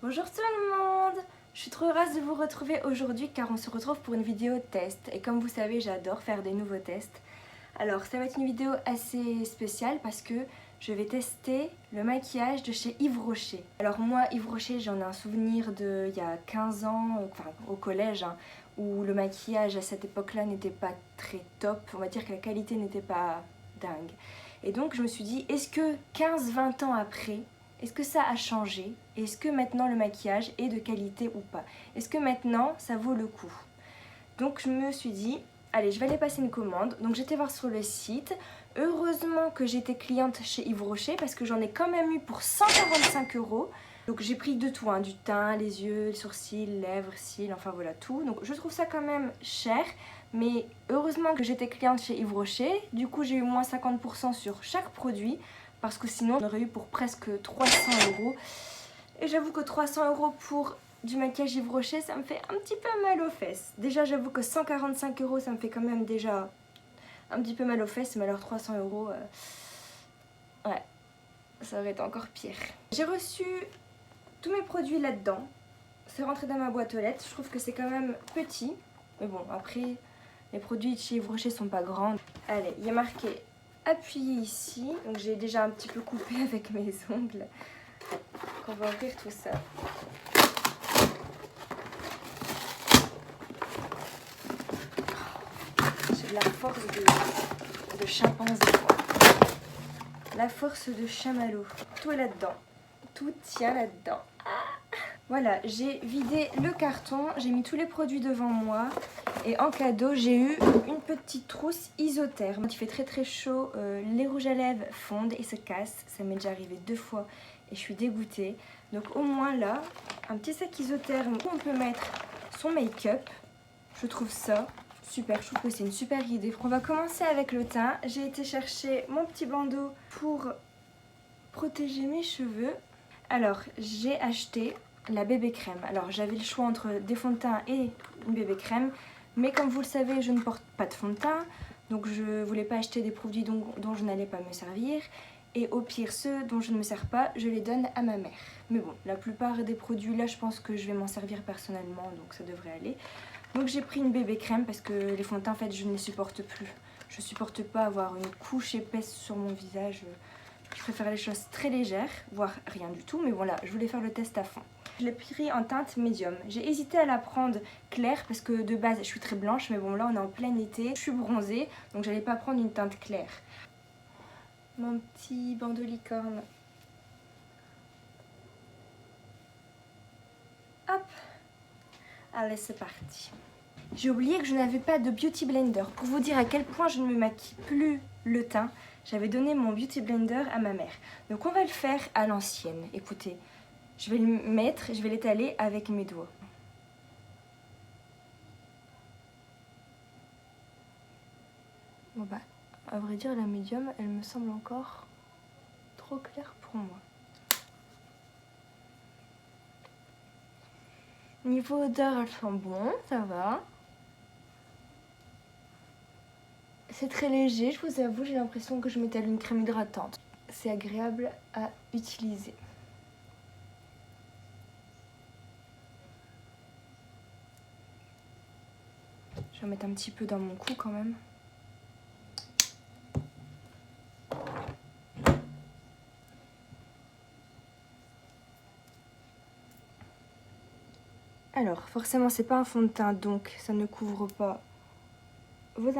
Bonjour tout le monde! Je suis trop heureuse de vous retrouver aujourd'hui car on se retrouve pour une vidéo test. Et comme vous savez, j'adore faire des nouveaux tests. Alors ça va être une vidéo assez spéciale parce que je vais tester le maquillage de chez Yves Rocher. Alors moi, Yves Rocher, j'en ai un souvenir de il y a 15 ans, enfin au collège, où le maquillage à cette époque-là n'était pas très top. On va dire que la qualité n'était pas dingue. Et donc je me suis dit, est-ce que 15-20 ans après, est-ce que ça a changé? Est-ce que maintenant le maquillage est de qualité ou pas? Est-ce que maintenant ça vaut le coup? Donc je me suis dit, allez, je vais aller passer une commande. Donc j'étais voir sur le site. Heureusement que j'étais cliente chez Yves Rocher parce que j'en ai quand même eu pour 145 €. Donc j'ai pris de tout, du teint, les yeux, les sourcils, lèvres, cils, enfin voilà tout. Donc je trouve ça quand même cher. Mais heureusement que j'étais cliente chez Yves Rocher. Du coup j'ai eu moins 50% sur chaque produit. Parce que sinon on aurait eu pour presque 300 €. Et j'avoue que 300 € pour du maquillage Yves Rocher, ça me fait un petit peu mal aux fesses. Déjà j'avoue que 145 € ça me fait quand même déjà un petit peu mal aux fesses. Mais alors 300 €, ouais, ça aurait été encore pire. J'ai reçu tous mes produits là-dedans. C'est rentré dans ma boîte aux lettres. Je trouve que c'est quand même petit. Mais bon, après, les produits de chez Yves Rocher sont pas grands. Allez, il y a marqué appuyez ici. Donc j'ai déjà un petit peu coupé avec mes ongles. On va ouvrir tout ça. J'ai de la force de chimpanzé, quoi. La force de chamallow. Tout est là-dedans. Tout tient là-dedans. Voilà, j'ai vidé le carton, j'ai mis tous les produits devant moi et en cadeau j'ai eu une petite trousse isotherme. Quand il fait très très chaud, les rouges à lèvres fondent et se cassent. Ça m'est déjà arrivé 2 fois et je suis dégoûtée. Donc au moins là, un petit sac isotherme où on peut mettre son make-up. Je trouve ça super, je trouve que c'est une super idée. On va commencer avec le teint. J'ai été chercher mon petit bandeau pour protéger mes cheveux. Alors j'ai acheté la bébé crème. Alors j'avais le choix entre des fonds de teint et une bébé crème, mais comme vous le savez, je ne porte pas de fond de teint, donc je voulais pas acheter des produits dont je n'allais pas me servir, et au pire ceux dont je ne me sers pas, je les donne à ma mère. Mais bon, la plupart des produits là, je pense que je vais m'en servir personnellement, donc ça devrait aller. Donc j'ai pris une bébé crème parce que les fonds de teint, en fait, je ne les supporte plus. Je supporte pas avoir une couche épaisse sur mon visage. Je préfère les choses très légères, voire rien du tout, mais voilà, je voulais faire le test à fond. Je l'ai pris en teinte médium. J'ai hésité à la prendre claire parce que de base je suis très blanche, mais bon là on est en plein été, je suis bronzée, donc j'allais pas prendre une teinte claire. Mon petit bandeau licorne. Hop. Allez, c'est parti. J'ai oublié que je n'avais pas de beauty blender. Pour vous dire à quel point je ne me maquille plus le teint, j'avais donné mon beauty blender à ma mère. Donc on va le faire à l'ancienne. Écoutez, je vais le mettre, je vais l'étaler avec mes doigts. Bon bah, à vrai dire, la médium, elle me semble encore trop claire pour moi. Niveau odeur, elles sont bons, ça va. C'est très léger, je vous avoue, j'ai l'impression que je m'étale une crème hydratante. C'est agréable à utiliser. Je vais en mettre un petit peu dans mon cou quand même. Alors, forcément, c'est pas un fond de teint, donc ça ne couvre pas vos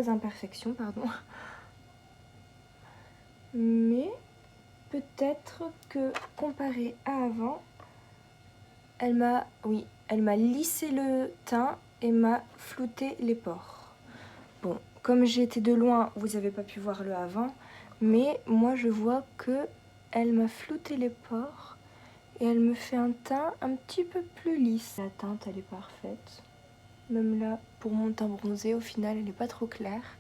imperfections, pardon. Mais peut-être que comparé à avant, elle m'a lissé le teint et m'a flouté les pores. Bon, comme j'étais de loin, vous n'avez pas pu voir le avant, mais moi je vois que elle m'a flouté les pores et elle me fait un teint un petit peu plus lisse. La teinte, elle est parfaite. Même là, pour mon teint bronzé, au final, elle n'est pas trop claire.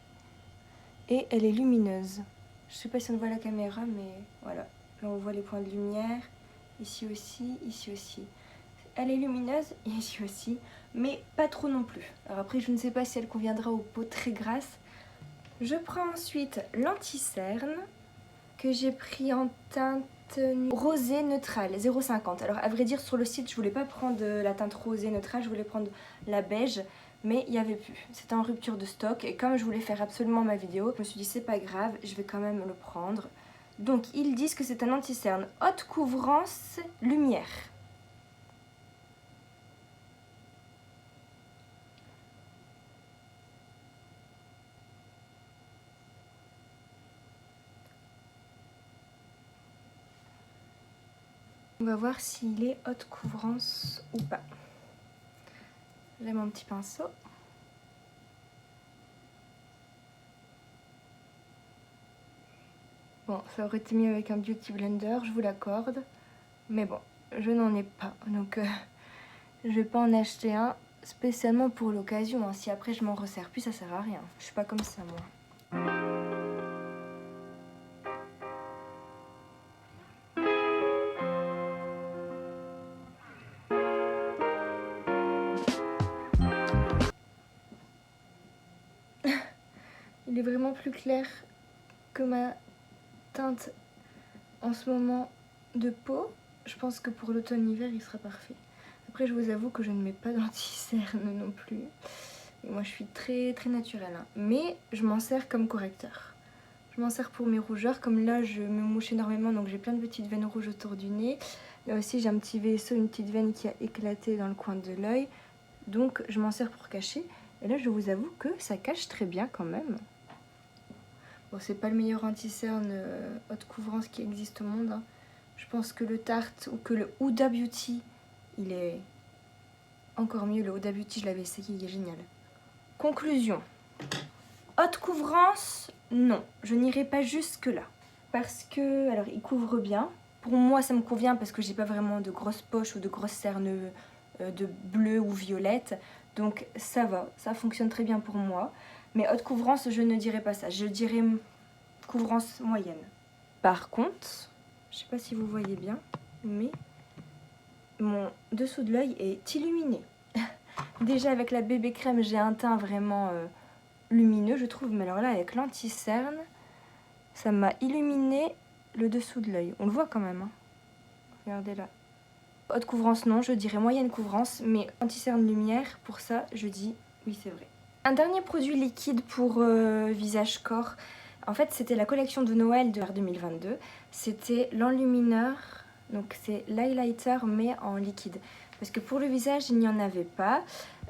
Et elle est lumineuse. Je sais pas si on voit la caméra, mais voilà. Là, on voit les points de lumière. Ici aussi, ici aussi. Elle est lumineuse, ici aussi, mais pas trop non plus. Alors après, je ne sais pas si elle conviendra aux peaux très grasses. Je prends ensuite l'anti-cerne, que j'ai pris en teinte teinte rosée neutrale 0,50. Alors à vrai dire sur le site je voulais pas prendre la teinte rosée neutrale, je voulais prendre la beige. Mais il n'y avait plus, c'était en rupture de stock et comme je voulais faire absolument ma vidéo, je me suis dit c'est pas grave, je vais quand même le prendre. Donc ils disent que c'est un anti-cerne haute couvrance lumière. On va voir s'il est haute couvrance ou pas. J'ai mon petit pinceau. Bon, ça aurait été mieux avec un beauty blender, je vous l'accorde. Mais bon, je n'en ai pas. Donc je vais pas en acheter un spécialement pour l'occasion. Hein. Si après je m'en resserre plus, ça sert à rien. Je suis pas comme ça moi. Il est vraiment plus clair que ma teinte en ce moment de peau. Je pense que pour l'automne-hiver, il sera parfait. Après, je vous avoue que je ne mets pas d'anti-cerne non plus. Et moi, je suis très naturelle. Hein. Mais je m'en sers comme correcteur. Je m'en sers pour mes rougeurs. Comme là, je me mouche énormément, donc j'ai plein de petites veines rouges autour du nez. Là aussi, j'ai un petit vaisseau, une petite veine qui a éclaté dans le coin de l'œil. Donc, je m'en sers pour cacher. Et là, je vous avoue que ça cache très bien quand même. Bon, c'est pas le meilleur anti-cerne haute couvrance qui existe au monde. Hein. Je pense que le Tarte ou que le Huda Beauty, il est encore mieux. Le Huda Beauty, je l'avais essayé, il est génial. Conclusion. Haute couvrance, non. Je n'irai pas jusque là. Parce que, alors, il couvre bien. Pour moi, ça me convient parce que j'ai pas vraiment de grosses poches ou de grosses cernes de bleu ou violette. Donc, ça va. Ça fonctionne très bien pour moi. Mais haute couvrance, je ne dirais pas ça. Je dirais couvrance moyenne. Par contre, je sais pas si vous voyez bien, mais mon dessous de l'œil est illuminé. Déjà avec la bébé crème, j'ai un teint vraiment lumineux, je trouve. Mais alors là, avec l'anti-cerne, ça m'a illuminé le dessous de l'œil. On le voit quand même. Hein. Regardez là. Haute couvrance, non, je dirais moyenne couvrance. Mais anti-cerne lumière, pour ça, je dis oui, c'est vrai. Un dernier produit liquide pour visage corps. En fait, c'était la collection de Noël de 2022. C'était l'enlumineur. Donc c'est l'highlighter mais en liquide. Parce que pour le visage, il n'y en avait pas.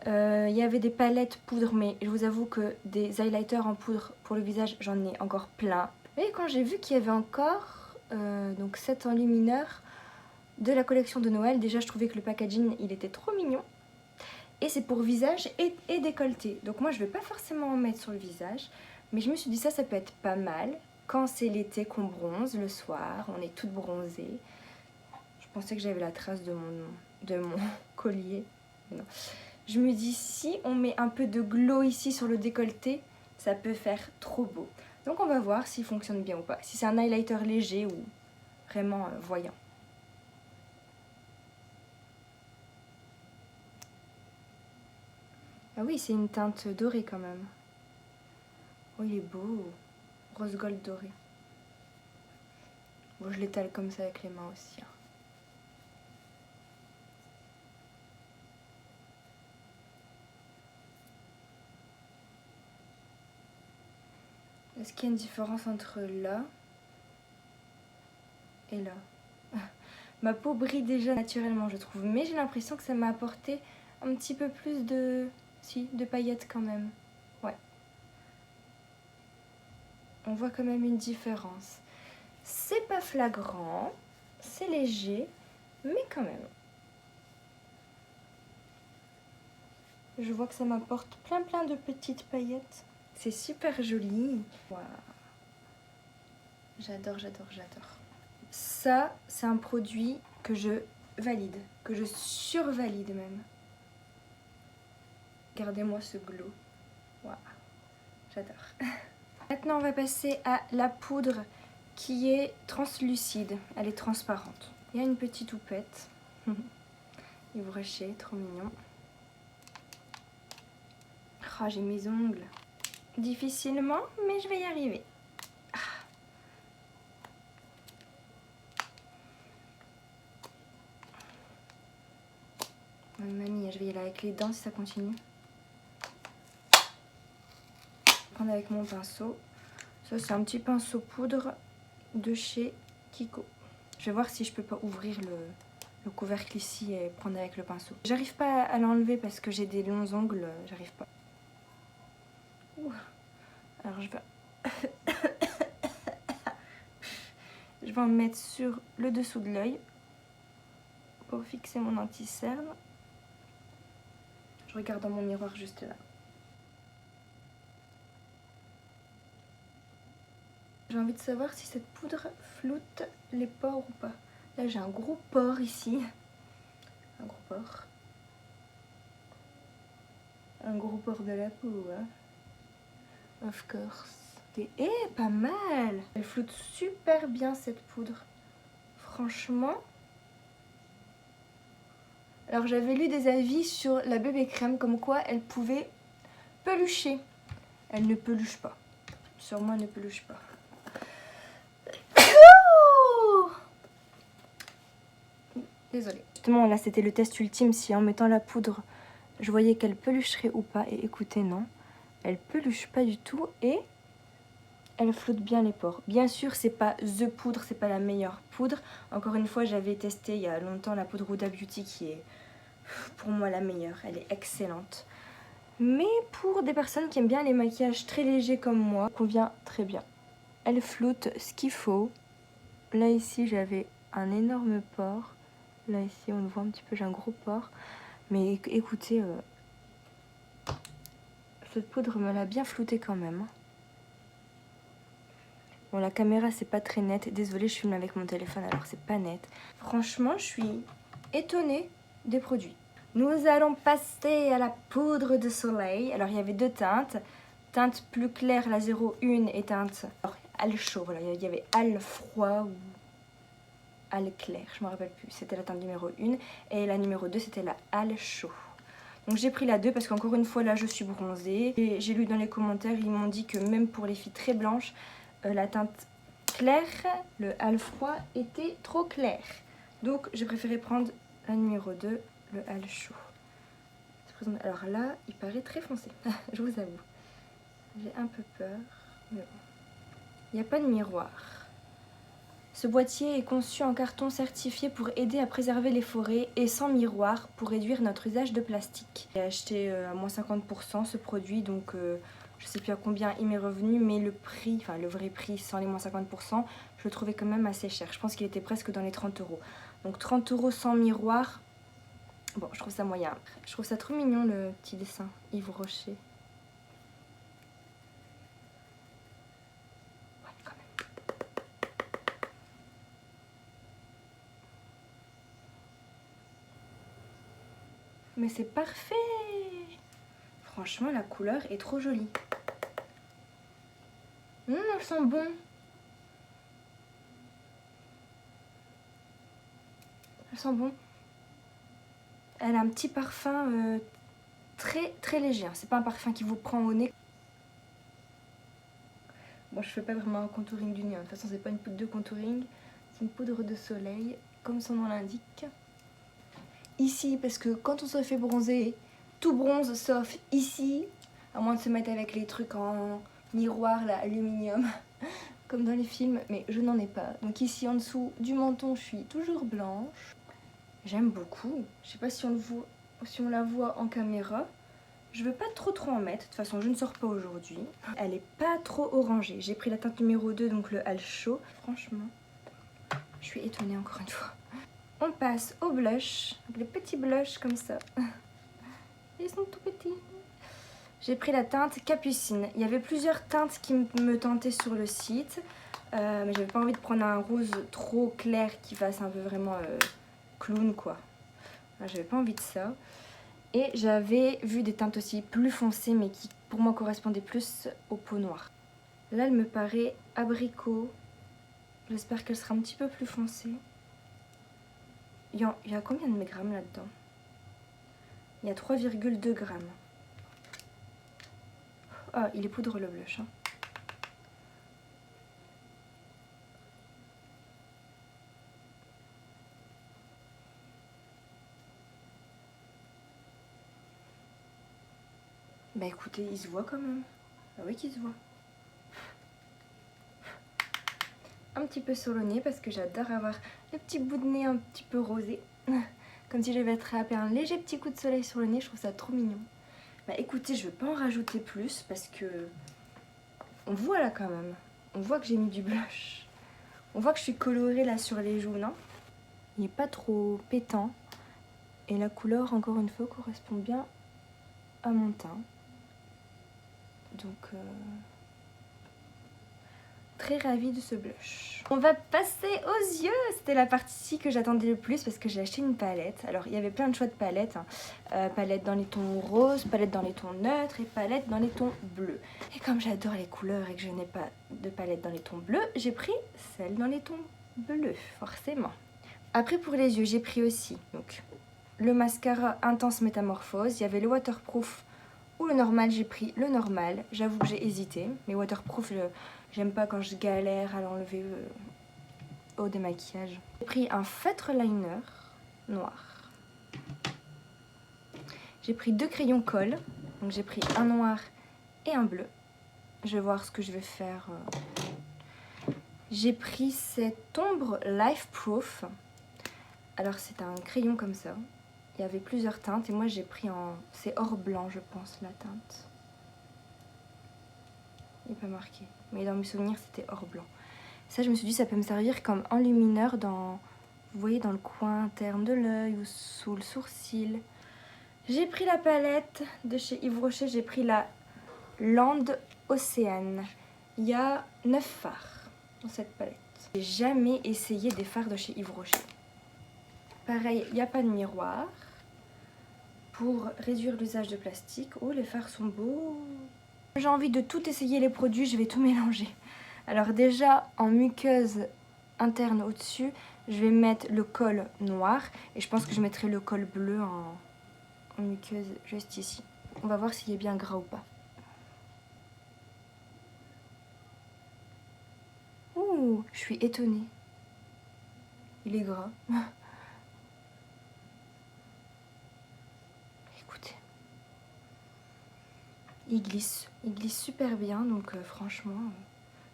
Il y avait des palettes poudre, mais je vous avoue que des highlighters en poudre pour le visage, j'en ai encore plein. Et quand j'ai vu qu'il y avait encore donc cet enlumineur de la collection de Noël, déjà je trouvais que le packaging, il était trop mignon. Et c'est pour visage et décolleté. Donc moi je vais pas forcément en mettre sur le visage. Mais je me suis dit ça peut être pas mal. Quand c'est l'été qu'on bronze le soir, on est toutes bronzées. Je pensais que j'avais la trace de mon collier. Non. Je me dis si on met un peu de glow ici sur le décolleté, ça peut faire trop beau. Donc on va voir s'il fonctionne bien ou pas. Si c'est un highlighter léger ou vraiment voyant. Ah oui, c'est une teinte dorée quand même. Oh, il est beau. Rose gold doré. Bon, je l'étale comme ça avec les mains aussi. Hein. Est-ce qu'il y a une différence entre là et là? Ma peau brille déjà naturellement, je trouve. Mais j'ai l'impression que ça m'a apporté un petit peu plus de paillettes quand même. Ouais. On voit quand même une différence. C'est pas flagrant, c'est léger, mais quand même. Je vois que ça m'apporte plein de petites paillettes. C'est super joli. Wow. J'adore. Ça, c'est un produit que je valide, que je survalide même. Regardez-moi ce glow. Wow. J'adore. Maintenant, on va passer à la poudre qui est translucide. Elle est transparente. Il y a une petite houppette. Ivrechet, trop mignon. Oh, j'ai mes ongles. Difficilement, mais je vais y arriver. Mamie, je vais y aller avec les dents si ça continue. Je vais prendre avec mon pinceau. Ça, c'est un petit pinceau poudre de chez Kiko. Je vais voir si je peux pas ouvrir le couvercle ici et prendre avec le pinceau. J'arrive pas à l'enlever parce que j'ai des longs ongles, j'arrive pas. Ouh. Alors je vais en mettre sur le dessous de l'œil pour fixer mon anti-cerne. Je regarde dans mon miroir juste là. J'ai envie de savoir si cette poudre floute les pores ou pas. Là j'ai un gros pore ici. Un gros pore. Un gros pore de la peau, hein. Of course. Et pas mal. Elle floute super bien cette poudre. Franchement. Alors j'avais lu des avis sur la bébé crème comme quoi elle pouvait pelucher. Elle ne peluche pas. Sur moi elle ne peluche pas. Désolée. Justement là c'était le test ultime si en mettant la poudre je voyais qu'elle pelucherait ou pas. Et écoutez non. Elle peluche pas du tout et elle floute bien les pores. Bien sûr, c'est pas the poudre, c'est pas la meilleure poudre. Encore une fois, j'avais testé il y a longtemps la poudre Huda Beauty qui est pour moi la meilleure. Elle est excellente. Mais pour des personnes qui aiment bien les maquillages très légers comme moi, elle convient très bien. Elle floute ce qu'il faut. Là ici, j'avais un énorme pore. Là ici, on le voit un petit peu, j'ai un gros pore. Mais écoutez, cette poudre me l'a bien flouté quand même. Bon, la caméra, c'est pas très net. Désolée, je filme avec mon téléphone, alors c'est pas net. Franchement, je suis étonnée des produits. Nous allons passer à la poudre de soleil. Alors, il y avait deux teintes. Teinte plus claire, la 01 et teinte Al chaud. Voilà, il y avait Al froid ou Al clair, je me rappelle plus. C'était la teinte numéro 1. Et la numéro 2, c'était la Al chaud. Donc j'ai pris la 2 parce qu'encore une fois, là, je suis bronzée. Et j'ai lu dans les commentaires, ils m'ont dit que même pour les filles très blanches, la teinte claire, le Al froid, était trop clair. Donc j'ai préféré prendre la numéro 2, le Al chaud. Alors là, il paraît très foncé, je vous avoue. J'ai un peu peur, mais bon. Il n'y a pas de miroir. Ce boîtier est conçu en carton certifié pour aider à préserver les forêts et sans miroir pour réduire notre usage de plastique. J'ai acheté à moins 50% ce produit, donc je sais plus à combien il m'est revenu, mais le prix, enfin le vrai prix sans les moins 50%, je le trouvais quand même assez cher. Je pense qu'il était presque dans les 30 €. Donc 30 € sans miroir, bon je trouve ça moyen. Je trouve ça trop mignon le petit dessin, Yves Rocher. Mais c'est parfait! Franchement, la couleur est trop jolie. Elle sent bon. Elle sent bon. Elle a un petit parfum très léger. C'est pas un parfum qui vous prend au nez. Bon, je fais pas vraiment un contouring du nez. De toute façon, c'est pas une poudre de contouring. C'est une poudre de soleil, comme son nom l'indique. Ici, parce que quand on se fait bronzer, tout bronze sauf ici. À moins de se mettre avec les trucs en miroir, là, aluminium, comme dans les films. Mais je n'en ai pas. Donc ici, en dessous du menton, je suis toujours blanche. J'aime beaucoup. Je sais pas si on la voit en caméra. Je veux pas trop en mettre. De toute façon, je ne sors pas aujourd'hui. Elle est pas trop orangée. J'ai pris la teinte numéro 2, donc le Al chaud. Franchement, je suis étonnée encore une fois. On passe au blush. Les petits blushs comme ça. Ils sont tout petits. J'ai pris la teinte Capucine. Il y avait plusieurs teintes qui me tentaient sur le site. Mais j'avais pas envie de prendre un rose trop clair qui fasse un peu vraiment clown quoi. J'avais pas envie de ça. Et j'avais vu des teintes aussi plus foncées mais qui pour moi correspondaient plus aux peaux noires. Là elle me paraît abricot. J'espère qu'elle sera un petit peu plus foncée. Il y a combien de grammes là-dedans? Il y a 3,2 grammes. Ah, il est poudre le blush. Hein. Bah écoutez, il se voit quand même. Ah oui qu'il se voit. Un petit peu sur le nez parce que j'adore avoir le petit bout de nez un petit peu rosé. Comme si j'avais attrapé un léger petit coup de soleil sur le nez, je trouve ça trop mignon. Bah écoutez, je ne veux pas en rajouter plus parce que on voit là quand même. On voit que j'ai mis du blush. On voit que je suis colorée là sur les joues, non? Il n'est pas trop pétant. Et la couleur, encore une fois, correspond bien à mon teint. Donc, très ravie de ce blush. On va passer aux yeux. C'était la partie que j'attendais le plus parce que j'ai acheté une palette. Alors, il y avait plein de choix de palettes. Hein. Palette dans les tons roses, palette dans les tons neutres et palette dans les tons bleus. Et comme j'adore les couleurs et que je n'ai pas de palette dans les tons bleus, j'ai pris celle dans les tons bleus, forcément. Après, pour les yeux, j'ai pris aussi donc, le mascara Intense Métamorphose. Il y avait le waterproof ou le normal. J'ai pris le normal. J'avoue que j'ai hésité. Mais waterproof, j'aime pas quand je galère à l'enlever au démaquillage. J'ai pris un feutre liner noir. J'ai pris 2 crayons colle. Donc j'ai pris un noir et un bleu. Je vais voir ce que je vais faire. J'ai pris cette ombre Life Proof. Alors c'est un crayon comme ça. Il y avait plusieurs teintes et moi j'ai pris en... C'est or blanc je pense la teinte. Il n'est pas marqué. Mais dans mes souvenirs c'était or blanc. Ça je me suis dit ça peut me servir comme enlumineur dans... Vous voyez dans le coin interne de l'œil ou sous le sourcil. J'ai pris la palette de chez Yves Rocher. J'ai pris la Land Océane. Il y a 9 fards dans cette palette. J'ai jamais essayé des fards de chez Yves Rocher. Pareil, il n'y a pas de miroir. Pour réduire l'usage de plastique. Oh, les fards sont beaux. J'ai envie de tout essayer les produits, je vais tout mélanger. Alors déjà, en muqueuse interne au-dessus, je vais mettre le col noir. Et je pense que je mettrai le col bleu en muqueuse juste ici. On va voir s'il est bien gras ou pas. Ouh, je suis étonnée. Il est gras. Il glisse super bien, donc franchement,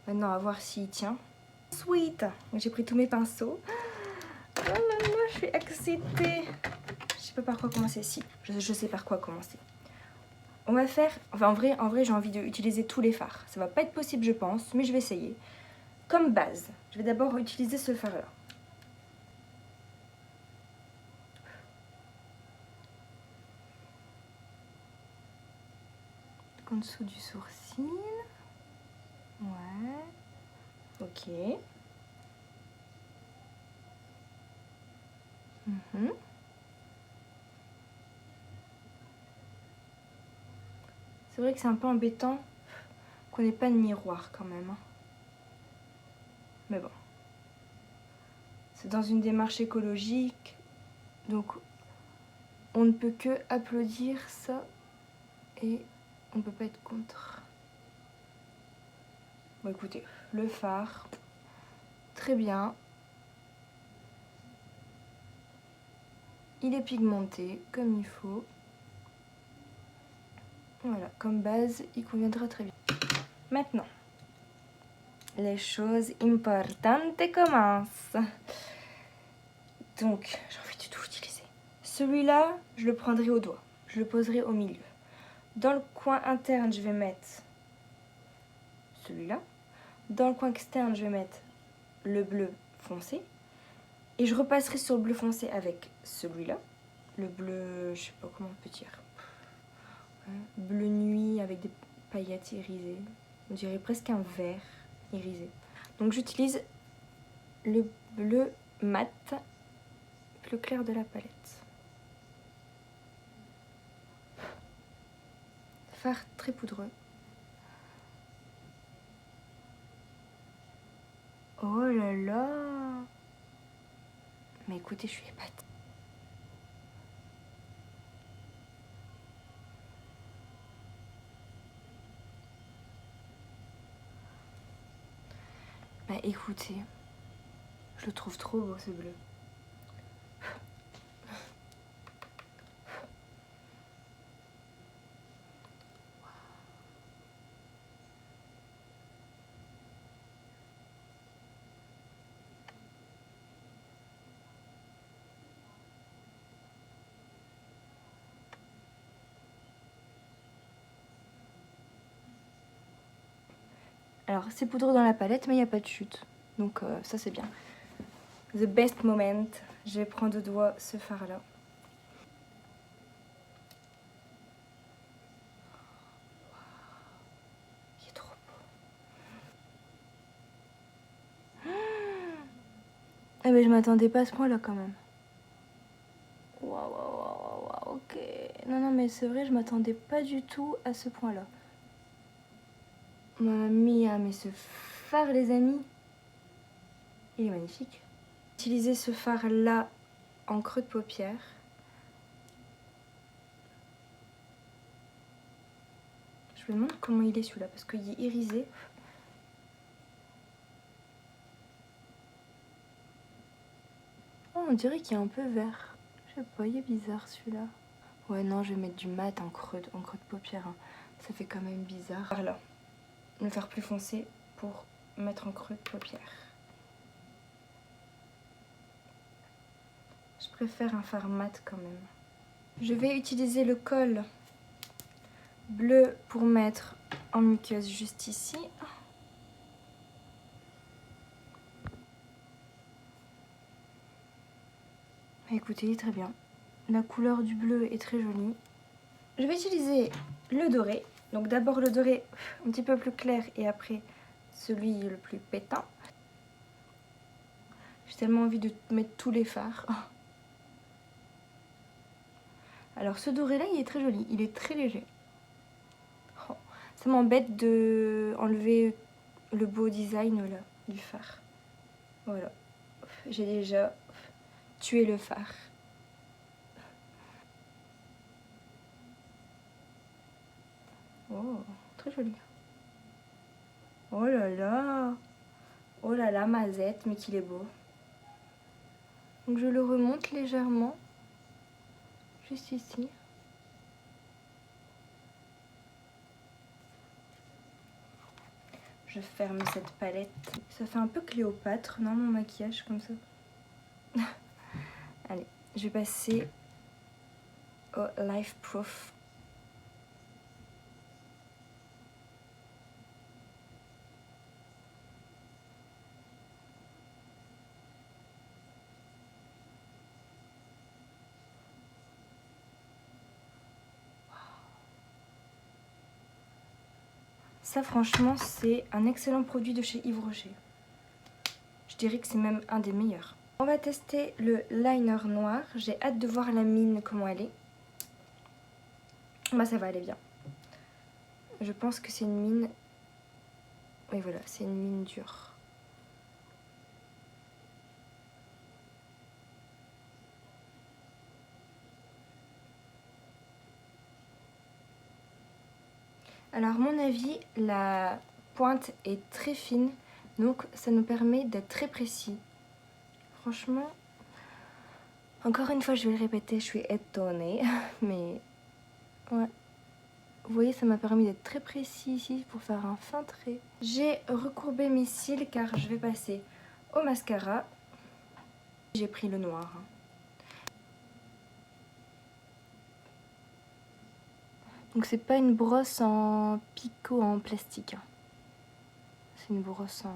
maintenant à voir s'il tient. Sweet. J'ai pris tous mes pinceaux. Oh là là, je suis excitée. Je sais pas par quoi commencer. Si, je sais par quoi commencer. On va faire, enfin en vrai j'ai envie d'utiliser tous les fards. Ça va pas être possible je pense, mais je vais essayer. Comme base, je vais d'abord utiliser ce fard là. En dessous du sourcil. Ouais. Ok. C'est vrai que c'est un peu embêtant qu'on n'ait pas de miroir quand même. Mais bon. C'est dans une démarche écologique. Donc on ne peut que applaudir ça. Et on ne peut pas être contre. Bon écoutez, le fard. Très bien. Il est pigmenté comme il faut. Voilà, comme base, il conviendra très bien. Maintenant, les choses importantes commencent. Donc, j'ai envie de tout utiliser. Celui-là, je le prendrai au doigt. Je le poserai au milieu. Dans le coin interne, je vais mettre celui-là. Dans le coin externe, je vais mettre le bleu foncé. Et je repasserai sur le bleu foncé avec celui-là. Le bleu, je sais pas comment on peut dire. Bleu nuit avec des paillettes irisées. On dirait presque un vert irisé. Donc j'utilise le bleu mat, plus clair de la palette. Fard très poudreux. Oh là là! Mais écoutez, je suis épatée. Bah écoutez, je le trouve trop beau ce bleu. Alors c'est poudreux dans la palette mais il n'y a pas de chute. Donc ça c'est bien. The best moment. Je vais prendre au doigt ce fard là. Il est trop beau. Ah mais je m'attendais pas à ce point là quand même. Waouh, ok. Non mais c'est vrai, je m'attendais pas du tout à ce point là. Mamma mia, mais ce fard les amis, il est magnifique. Utilisez ce fard là en creux de paupière. Je me demande comment il est celui-là parce qu'il est irisé. Oh, on dirait qu'il est un peu vert. Je sais pas, il est bizarre celui-là. Ouais non, je vais mettre du mat en creux de paupière. Hein. Ça fait quand même bizarre. Par là, le faire plus foncé pour mettre en creux de paupière. Je préfère un fard mat quand même. Je vais utiliser le col bleu pour mettre en muqueuse juste ici. Écoutez, il est très bien. La couleur du bleu est très jolie. Je vais utiliser le doré. Donc d'abord le doré un petit peu plus clair et après celui le plus pétant. J'ai tellement envie de mettre tous les fards. Alors ce doré là il est très joli, il est très léger. Oh, ça m'embête de enlever le beau design là du fard. Voilà, j'ai déjà tué le fard. Oh, très joli. Oh là là. Oh là là, Mazette, mais qu'il est beau. Donc je le remonte légèrement. Juste ici. Je ferme cette palette. Ça fait un peu Cléopâtre, non, mon maquillage, comme ça. Allez, je vais passer au Life Proof. Ça, franchement, c'est un excellent produit de chez Yves Rocher. Je dirais que c'est même un des meilleurs. On va tester le liner noir. J'ai hâte de voir la mine, comment elle est. Bah, ça va aller bien. Je pense que c'est une mine... Oui, voilà, c'est une mine dure. Alors, à mon avis, la pointe est très fine, donc ça nous permet d'être très précis. Franchement, encore une fois, je vais le répéter, je suis étonnée, mais ouais. Vous voyez, ça m'a permis d'être très précis ici pour faire un fin trait. J'ai recourbé mes cils car je vais passer au mascara. J'ai pris le noir. Donc c'est pas une brosse en picot en plastique. C'est une brosse en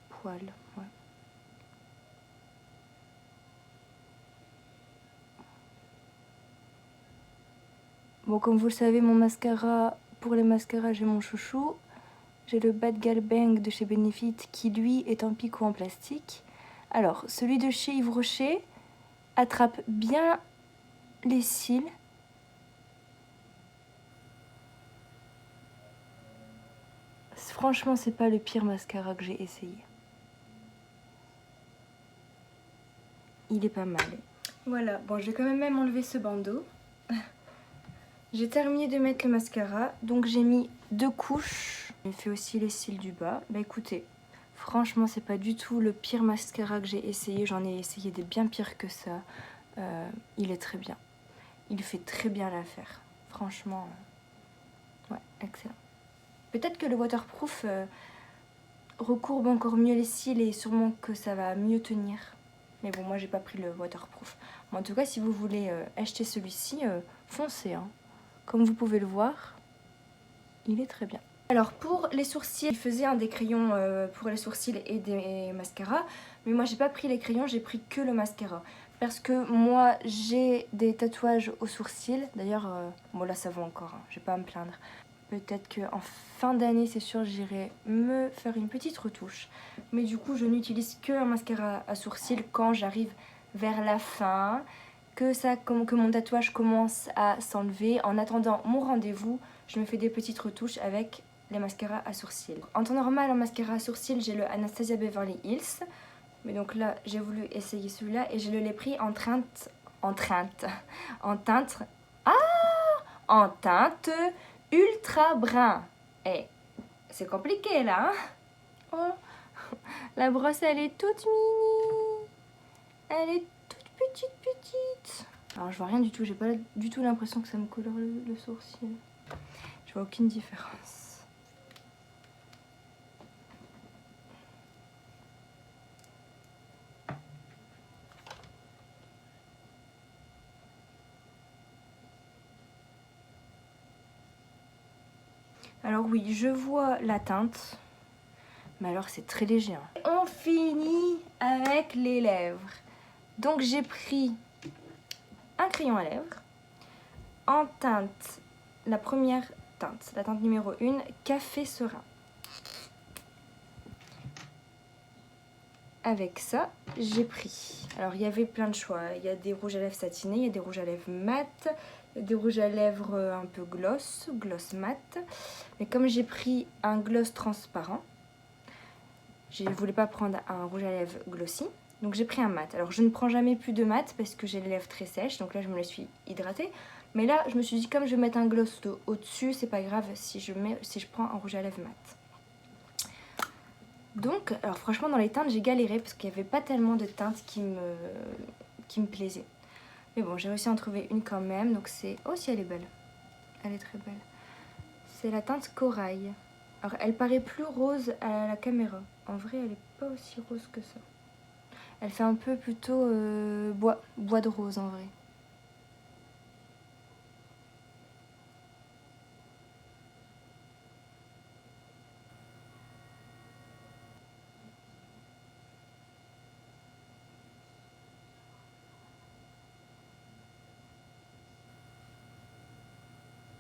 poil. Ouais. Bon, comme vous le savez, mon mascara, pour les mascaras, j'ai mon chouchou. J'ai le Bad Gal Bang de chez Benefit qui, lui, est en picot en plastique. Alors, celui de chez Yves Rocher attrape bien les cils. Franchement, c'est pas le pire mascara que j'ai essayé. Il est pas mal. Voilà, bon, je vais quand même enlever ce bandeau. J'ai terminé de mettre le mascara, donc j'ai mis 2 couches. J'ai fait aussi les cils du bas. Bah écoutez, franchement, c'est pas du tout le pire mascara que j'ai essayé. J'en ai essayé des bien pires que ça. Il est très bien. Il fait très bien l'affaire. Franchement, ouais, excellent. Peut-être que le waterproof recourbe encore mieux les cils et sûrement que ça va mieux tenir. Mais bon, moi j'ai pas pris le waterproof. Mais en tout cas, si vous voulez acheter celui-ci, foncez. Hein. Comme vous pouvez le voir, il est très bien. Alors pour les sourcils, il faisait des crayons pour les sourcils et des mascaras. Mais moi j'ai pas pris les crayons, j'ai pris que le mascara. Parce que moi j'ai des tatouages aux sourcils. D'ailleurs, bon là ça va encore, hein, je vais pas à me plaindre. Peut-être qu'en fin d'année, c'est sûr, j'irai me faire une petite retouche. Mais du coup, je n'utilise que un mascara à sourcils quand j'arrive vers la fin. Que mon tatouage commence à s'enlever. En attendant mon rendez-vous, je me fais des petites retouches avec les mascaras à sourcils. En temps normal, en mascara à sourcils, j'ai le Anastasia Beverly Hills. Mais donc là, j'ai voulu essayer celui-là et je l'ai pris en teinte... En teinte ultra brun. Eh, c'est compliqué là, hein? Oh, la brosse, elle est toute mini. Elle est toute petite. Alors, je vois rien du tout. J'ai pas du tout l'impression que ça me colore le sourcil. Je vois aucune différence. Alors oui, je vois la teinte. Mais alors, c'est très léger. Hein. On finit avec les lèvres. Donc, j'ai pris un crayon à lèvres en teinte, la première teinte, la teinte numéro 1, Café Serein. Avec ça, j'ai pris, alors il y avait plein de choix, il y a des rouges à lèvres satinés, il y a des rouges à lèvres mat, il y a des rouges à lèvres un peu gloss mat. Mais comme j'ai pris un gloss transparent, je ne voulais pas prendre un rouge à lèvres glossy. Donc j'ai pris un mat. Alors je ne prends jamais plus de mat parce que j'ai les lèvres très sèches. Donc là je me les suis hydratée. Mais là je me suis dit comme je vais mettre un gloss au-dessus, c'est pas grave si je prends un rouge à lèvres mat. Donc alors franchement dans les teintes j'ai galéré parce qu'il n'y avait pas tellement de teintes qui me plaisaient. Mais bon j'ai réussi à en trouver une quand même. Donc c'est... Oh si elle est belle. Elle est très belle. C'est la teinte corail. Alors elle paraît plus rose à la caméra. En vrai elle n'est pas aussi rose que ça. Elle fait un peu plutôt bois de rose en vrai.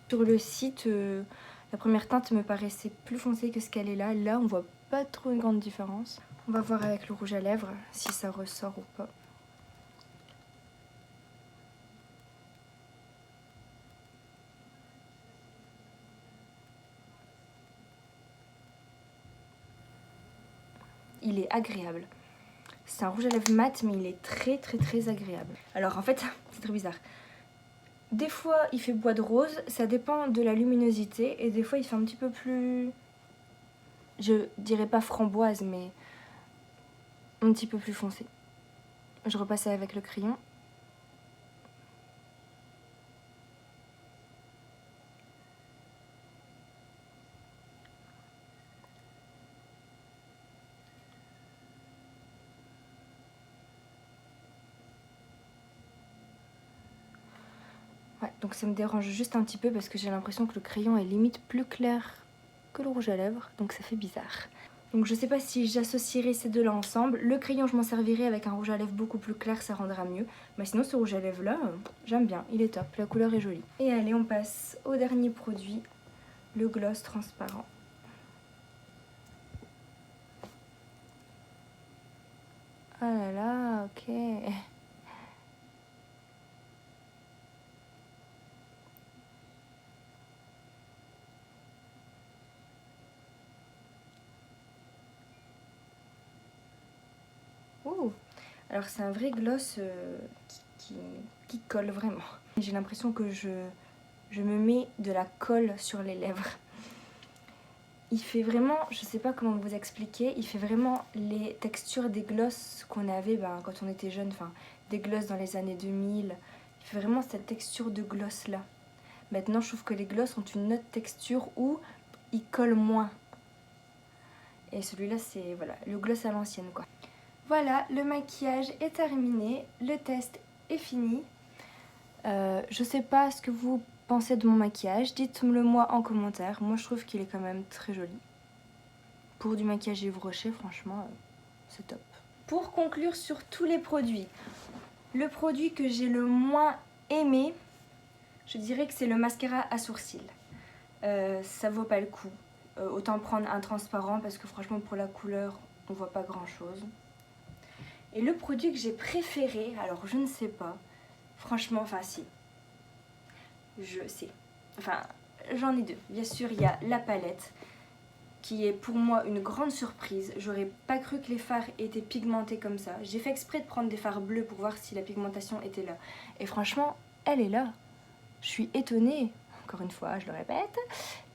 Sur le site, la première teinte me paraissait plus foncée que ce qu'elle est là. Là, on voit pas trop une grande différence. On va voir avec le rouge à lèvres si ça ressort ou pas. Il est agréable. C'est un rouge à lèvres mat, mais il est très agréable. Alors en fait, c'est très bizarre. Des fois, il fait bois de rose, ça dépend de la luminosité. Et des fois, il fait un petit peu plus... Je dirais pas framboise, mais un petit peu plus foncé. Je repasse avec le crayon. Ouais, donc ça me dérange juste un petit peu parce que j'ai l'impression que le crayon est limite plus clair que le rouge à lèvres, donc ça fait bizarre. Donc je sais pas si j'associerai ces deux-là ensemble. Le crayon, je m'en servirai avec un rouge à lèvres beaucoup plus clair, ça rendra mieux. Mais sinon, ce rouge à lèvres-là, j'aime bien, il est top, la couleur est jolie. Et allez, on passe au dernier produit, le gloss transparent. Ah là là, ok. Ouh. Alors c'est un vrai gloss qui colle vraiment. J'ai l'impression que je me mets de la colle sur les lèvres. Il fait vraiment, je sais pas comment vous expliquer, il fait vraiment les textures des glosses qu'on avait quand on était jeune, enfin des glosses dans les années 2000. Il fait vraiment cette texture de gloss là. Maintenant je trouve que les glosses ont une autre texture où ils collent moins. Et celui-là c'est voilà, le gloss à l'ancienne quoi. Voilà, le maquillage est terminé, le test est fini. Je sais pas ce que vous pensez de mon maquillage. Dites-le moi en commentaire. Moi, je trouve qu'il est quand même très joli. Pour du maquillage Yves Rocher, franchement, c'est top. Pour conclure sur tous les produits, le produit que j'ai le moins aimé, je dirais que c'est le mascara à sourcils. Ça vaut pas le coup. Autant prendre un transparent parce que franchement pour la couleur on voit pas grand chose. Et le produit que j'ai préféré, alors je ne sais pas, franchement, enfin si, je sais, enfin j'en ai deux. Bien sûr il y a la palette qui est pour moi une grande surprise. J'aurais pas cru que les fards étaient pigmentés comme ça. J'ai fait exprès de prendre des fards bleus pour voir si la pigmentation était là. Et franchement elle est là. Je suis étonnée. Encore une fois, je le répète.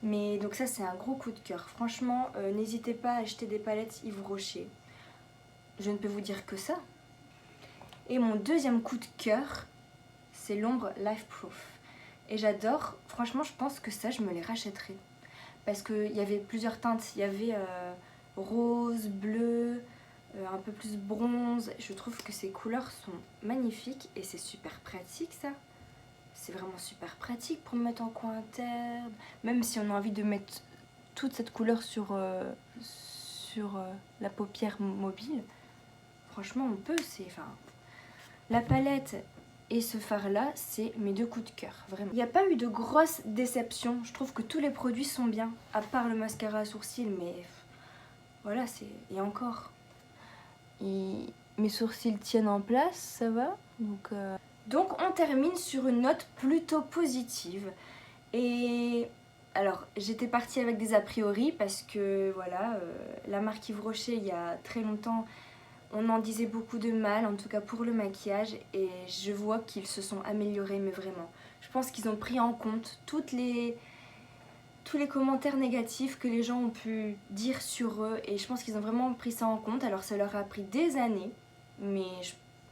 Mais donc ça, c'est un gros coup de cœur. Franchement, n'hésitez pas à acheter des palettes Yves Rocher. Je ne peux vous dire que ça. Et mon deuxième coup de cœur, c'est l'ombre Life Proof. Et j'adore. Franchement, je pense que ça, je me les rachèterai. Parce qu'il y avait plusieurs teintes. Il y avait rose, bleu, un peu plus bronze. Je trouve que ces couleurs sont magnifiques. Et c'est super pratique, ça. C'est vraiment super pratique pour mettre en coin interne. Même si on a envie de mettre toute cette couleur sur la paupière mobile. Franchement, on peut. Enfin, la palette et ce fard-là, c'est mes deux coups de cœur. Vraiment. Il n'y a pas eu de grosse déception. Je trouve que tous les produits sont bien. À part le mascara à sourcils. Mais voilà, c'est... Et encore. Mes sourcils tiennent en place, ça va. Donc on termine sur une note plutôt positive. Et alors j'étais partie avec des a priori parce que voilà, la marque Yves Rocher il y a très longtemps on en disait beaucoup de mal, en tout cas pour le maquillage, et je vois qu'ils se sont améliorés, mais vraiment. Je pense qu'ils ont pris en compte tous les commentaires négatifs que les gens ont pu dire sur eux, et je pense qu'ils ont vraiment pris ça en compte. Alors ça leur a pris des années, mais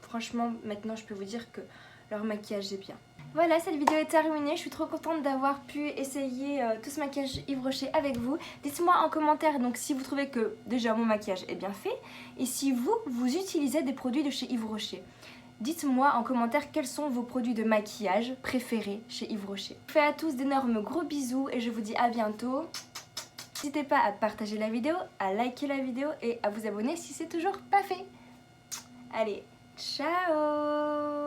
franchement maintenant je peux vous dire que leur maquillage est bien. Voilà, cette vidéo est terminée. Je suis trop contente d'avoir pu essayer tout ce maquillage Yves Rocher avec vous. Dites-moi en commentaire donc si vous trouvez que déjà mon maquillage est bien fait et si vous utilisez des produits de chez Yves Rocher. Dites-moi en commentaire quels sont vos produits de maquillage préférés chez Yves Rocher. Je vous fais à tous d'énormes gros bisous et je vous dis à bientôt. N'hésitez pas à partager la vidéo, à liker la vidéo et à vous abonner si c'est toujours pas fait. Allez, ciao!